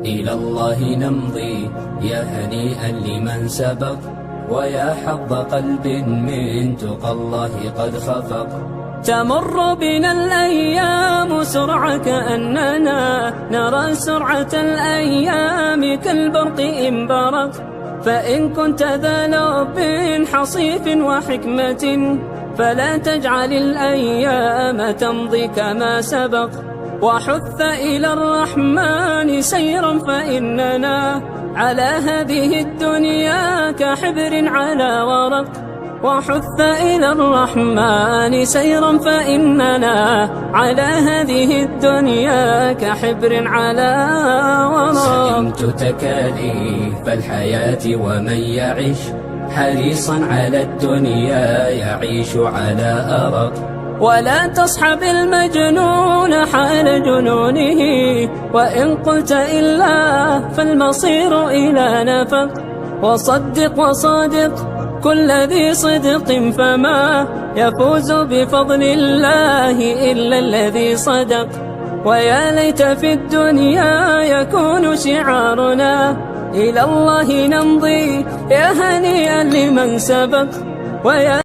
إلى الله نمضي يا هنيئا لمن سبق، ويا حظ قلب من تقى الله قد خفق. تمر بنا الأيام سرعة كأننا نرى سرعة الأيام كالبرق إن برق. فإن كنت ذا لب حصيف وحكمة فلا تجعل الأيام تمضي كما سبق. وحث إلى الرحمن سيرا فإننا على هذه الدنيا كحبر على ورق. وحث إلى الرحمن سيرا فإننا على هذه الدنيا كحبر على ورق. سئمت تكاليف الحياة ومن يعيش حريصا على الدنيا يعيش على أرق. ولا تصحب المجنون حال جنونه، وإن قلت إلا فالمصير إلى نفق. وصدق وصادق كل ذي صدق فما يفوز بفضل الله إلا الذي صدق. ويا ليت في الدنيا يكون شعارنا إلى الله نمضي يا هنيئا لمن سبق. ويا